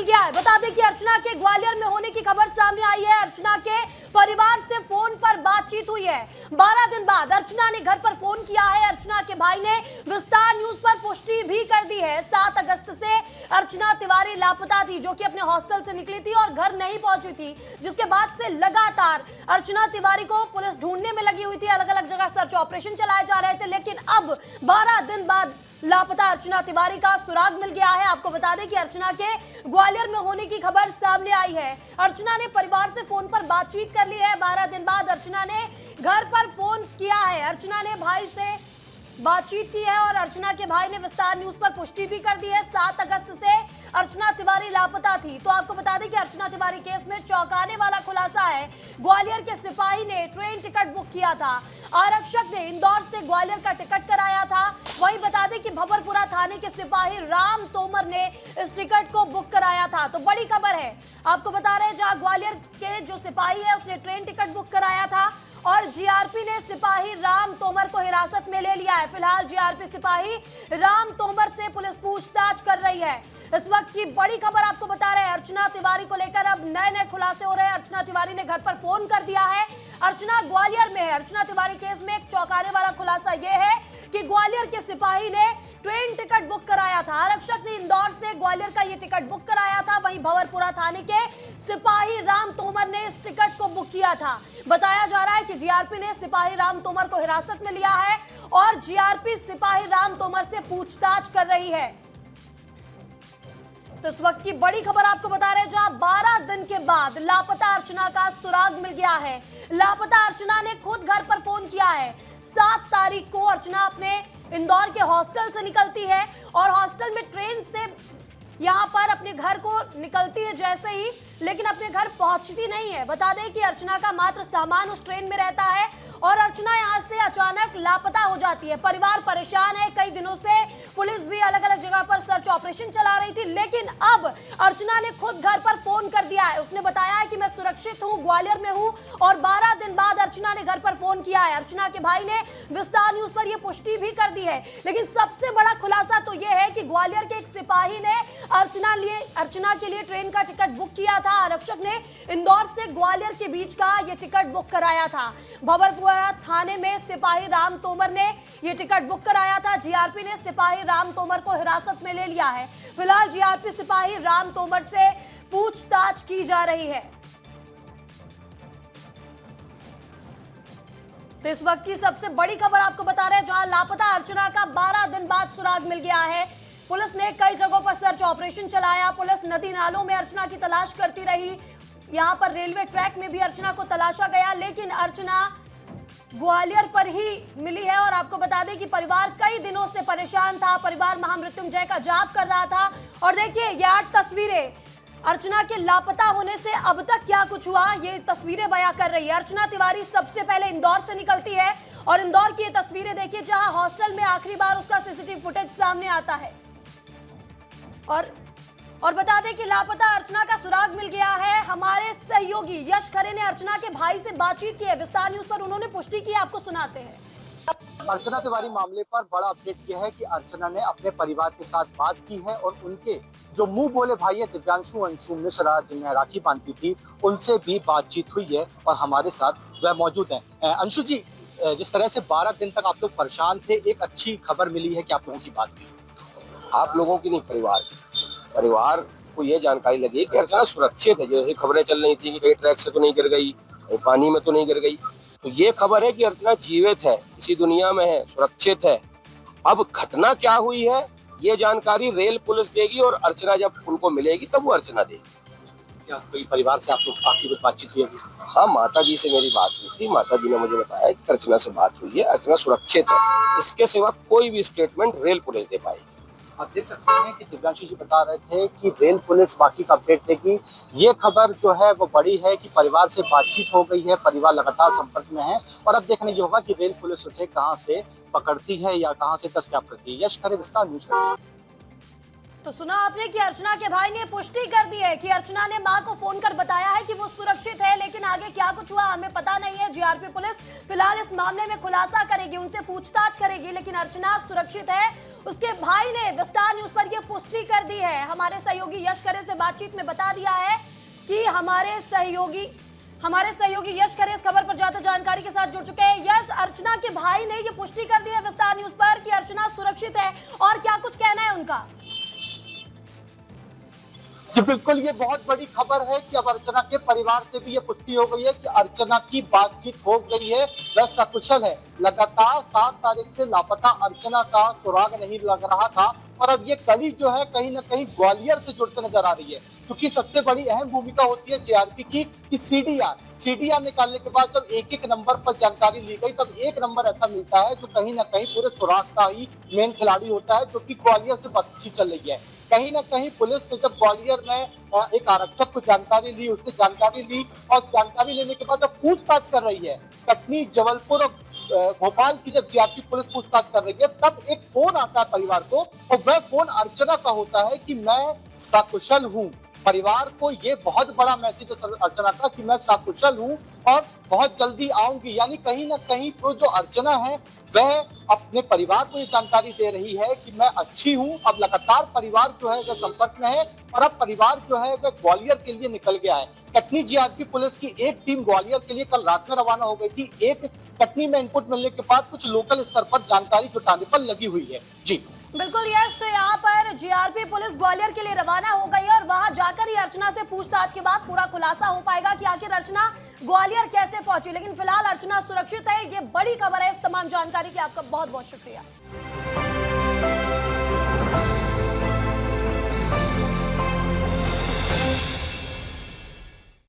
मिल गया है। बता दें कि अर्चना के ग्वालियर में होने की खबर सामने आई है। अर्चना के परिवार से फोन पर बातचीत हुई है। 12 दिन बाद अर्चना ने घर पर फोन किया है। अर्चना के भाई ने विस्तार न्यूज पर पुष्टि भी कर दी है। 7 अगस्त से अर्चना तिवारी लापता थी, जो कि अपने हॉस्टल से निकली थी और घर नहीं पहुंची थी, जिसके बाद से लगातार अर्चना तिवारी को पुलिस ढूंढने में लगी हुई थी। अलग अलग जगह सर्च ऑपरेशन चलाए जा रहे थे, लेकिन अब 12 दिन बाद लापता अर्चना तिवारी का सुराग मिल गया है। आपको बता दें कि अर्चना के ग्वालियर में होने की खबर सामने आई है। अर्चना ने परिवार से फोन पर बातचीत कर ली है। 12 दिन बाद अर्चना ने घर पर फोन किया है। अर्चना ने भाई से बातचीत की है और अर्चना के भाई ने विस्तार न्यूज पर पुष्टि भी कर दी है। 7 अगस्त से अर्चना तिवारी लापता थी। तो आपको बता दें कि अर्चना तिवारी केस में चौंकाने वाला खुलासा है। ग्वालियर के सिपाही ने ट्रेन टिकट बुक किया था। आरक्षक ने इंदौर से ग्वालियर का टिकट कराया था। वहीं बता दें कि भंवरपुरा थाने के सिपाही राम तोमर ने इस टिकट को बुक कराया था। तो बड़ी खबर है, आपको बता रहे हैं, जहां ग्वालियर के जो सिपाही है उसने ट्रेन टिकट बुक कराया था और जीआरपी ने सिपाही राम तोमर को हिरासत में ले लिया है। फिलहाल जीआरपी सिपाही राम तोमर से पुलिस पूछताछ कर रही है। इस वक्त की बड़ी खबर आपको बता रहे हैं, अर्चना तिवारी को लेकर अब नए नए खुलासे हो रहे हैं। अर्चना तिवारी ने घर पर फोन कर दिया है। अर्चना ग्वालियर में है। अर्चना तिवारी केस में एक चौंकाने वाला खुलासा यह है कि ग्वालियर के सिपाही ने ट्रेन टिकट बुक कराया था। आरक्षक ने इंदौर से ग्वालियर का ये टिकट बुक कराया था। वहीं भंवरपुरा थाने के सिपाही राम तोमर ने इस टिकट को बुक किया था। बताया जा रहा है कि जीआरपी ने सिपाही राम तोमर को हिरासत में लिया है और जीआरपी सिपाही राम तोमर से पूछताछ कर रही है। तो इस वक्त की बड़ी खबर आपको बता रहे हैं, जहां 12 दिन के बाद लापता अर्चना का सुराग मिल गया है। लापता अर्चना ने खुद घर पर फोन किया है। 7 तारीख को अर्चना अपने इंदौर के हॉस्टल से निकलती है और हॉस्टल में ट्रेन से यहां पर अपने घर को निकलती है जैसे ही, लेकिन अपने घर पहुंचती नहीं है। बता दें कि अर्चना का मात्र सामान उस ट्रेन में रहता है और अर्चना यहां से अचानक लापता हो जाती है। परिवार परेशान है। कई दिनों से पुलिस भी अलग अलग जगह पर सर्च ऑपरेशन चला रही थी, लेकिन अब अर्चना ने खुद घर पर फोन कर दिया है। उसने बताया है कि मैं सुरक्षित हूं, ग्वालियर में हूं और 12 दिन बाद अर्चना ने घर पर फोन किया है। अर्चना के भाई ने विस्तार न्यूज पर यह पुष्टि भी कर दी है। लेकिन सबसे बड़ा खुलासा तो यह है कि ग्वालियर के एक सिपाही ने अर्चना के लिए ट्रेन का टिकट बुक किया था। आरक्षक ने इंदौर से ग्वालियर के बीच का यह टिकट बुक कराया था। भंवरपुरा थाने में सिपाही राम तोमर ने यह टिकट बुक कराया था। जीआरपी ने सिपाही राम तोमर को हिरासत में ले लिया है। फिलहाल जीआरपी सिपाही राम तोमर से पूछताछ की जा रही है। तो इस वक्त की सबसे बड़ी खबर आपको बता रहे हैं, जहां लापता अर्चना का 12 दिन बाद सुराग मिल गया है। पुलिस ने कई जगहों पर सर्च ऑपरेशन चलाया। पुलिस नदी नालों में अर्चना की तलाश करती रही। यहां पर रेलवे ट्रैक में भी अर्चना को तलाशा गया, लेकिन अर्चना ग्वालियर पर ही मिली है। और आपको बता दें कि परिवार कई दिनों से परेशान था। परिवार महामृत्युंजय का जाप कर रहा था। और देखिए ये 8 तस्वीरें अर्चना के लापता होने से अब तक क्या कुछ हुआ, ये तस्वीरें बयां कर रही है। अर्चना तिवारी सबसे पहले इंदौर से निकलती है और इंदौर की ये तस्वीरें देखिए, जहां हॉस्टल में आखिरी बार उसका सीसीटीवी फुटेज सामने आता है। और बता दें कि लापता अर्चना का सुराग मिल गया है। हमारे सहयोगी यश खरे ने अर्चना के भाई से बातचीत की है। विस्तार न्यूज पर उन्होंने पुष्टि की, आपको सुनाते हैं। अर्चना तिवारी मामले पर बड़ा अपडेट यह है कि अर्चना ने अपने परिवार के साथ बात की है और उनके जो मुंह बोले भाई है दिव्यांशु अंशु मिश्रा, जिन्हें राखी बांधती थी, उनसे भी बातचीत हुई है और हमारे साथ वह मौजूद हैं। अंशु जी, जिस तरह से 12 दिन तक आप लोग परेशान थे, एक अच्छी खबर मिली है कि आप लोगों की बात हुई। आप लोगों की नहीं, परिवार को ये जानकारी लगी कि अर्चना सुरक्षित है। जैसे खबरें चल रही थी कि कहीं ट्रैक से तो नहीं गिर गई, कहीं पानी में तो नहीं गिर गई, तो ये खबर है कि अर्चना जीवित है, इसी दुनिया में है, सुरक्षित है। अब घटना क्या हुई है ये जानकारी रेल पुलिस देगी और अर्चना जब उनको मिलेगी तब वो अर्चना देगी। क्या कोई परिवार से आप लोग काफी कुछ बातचीत हुई? हाँ, माता जी से मेरी बात हुई थी। माता जी ने मुझे बताया कि अर्चना से बात हुई है, अर्चना सुरक्षित है। इसके सिवा कोई भी स्टेटमेंट रेल पुलिस दे पाएगी। आप देख सकते हैं कि दिव्यांशु जी बता रहे थे कि रेल पुलिस बाकी का अपडेट देगी। ये खबर जो है वो बड़ी है कि परिवार से बातचीत हो गई है, परिवार लगातार संपर्क में है और अब देखने ये होगा कि रेल पुलिस उसे कहां से पकड़ती है या कहां से दस्तयाब करती है। यश खरे, विस्तार न्यूज। तो सुना आपने कि अर्चना के भाई ने पुष्टि कर दी है कि अर्चना ने मां को फोन कर बताया है कि वो सुरक्षित है, लेकिन आगे क्या कुछ हुआ हमें पता नहीं है। जीआरपी पुलिस फिलहाल इस मामले में खुलासा करेगी, उनसे पूछताछ करेगी, लेकिन अर्चना सुरक्षित है। उसके भाई ने विस्तार न्यूज पर यह पुष्टि कर दी है। हमारे सहयोगी यश खरे से बातचीत में बता दिया है कि हमारे सहयोगी यश खरे इस खबर पर ज्यादा जानकारी के साथ जुड़ चुके हैं। यश, अर्चना के भाई ने ये पुष्टि कर दी है विस्तार न्यूज पर कि अर्चना सुरक्षित है, और क्या कुछ कहना है उनका? जी बिल्कुल, ये बहुत बड़ी खबर है कि अब अर्चना के परिवार से भी ये पुष्टि हो गई है कि अर्चना की बातचीत हो गई है, वह सकुशल है। लगातार 7 तारीख से लापता अर्चना का सुराग नहीं लग रहा था, और अब ये कड़ी जो है कहीं ना कहीं ग्वालियर से जुड़ते नजर आ रही है, क्योंकि सबसे बड़ी अहम भूमिका होती है जीआरपी की कि सीडीआर निकालने के बाद जब एक एक नंबर पर जानकारी ली गई, तब एक नंबर ऐसा मिलता है जो कहीं ना कहीं पूरे सुराग का ही मेन खिलाड़ी होता है, जो कि ग्वालियर से बातचीत चल रही है। कहीं ना कहीं पुलिस ने जब ग्वालियर में एक आरक्षक को जानकारी ली, उससे जानकारी ली, और जानकारी लेने के बाद जब पूछताछ कर रही है कटनी, जबलपुर और भोपाल की जब जीआरपी पुलिस पूछताछ कर रही है, तब एक फोन आता है परिवार को, और वह फोन अर्चना का होता है कि मैं सकुशल हूँ। परिवार को ये बहुत बड़ा मैसेज है अर्चना का कि मैं सकुशल हूँ और बहुत जल्दी आऊंगी। यानी कहीं ना कहीं तो जो अर्चना है वह अपने परिवार को ये जानकारी दे रही है कि मैं अच्छी हूँ। अब लगातार परिवार जो है वह संपर्क में है, और अब परिवार जो है वह ग्वालियर के लिए निकल गया है। कटनी जीआरपी पुलिस की एक टीम ग्वालियर के लिए कल रात में रवाना हो गई थी। एक कटनी में इनपुट मिलने के बाद कुछ लोकल स्तर पर जानकारी जुटाने पर लगी हुई है। जी बिल्कुल यश, तो यहाँ पर जीआरपी पुलिस ग्वालियर के लिए रवाना हो गई है, और वहां जाकर ही अर्चना से पूछताछ के बाद पूरा खुलासा हो पाएगा कि आखिर अर्चना ग्वालियर कैसे पहुंची। लेकिन फिलहाल अर्चना सुरक्षित है, ये बड़ी खबर है। इस तमाम जानकारी की आपका बहुत बहुत शुक्रिया।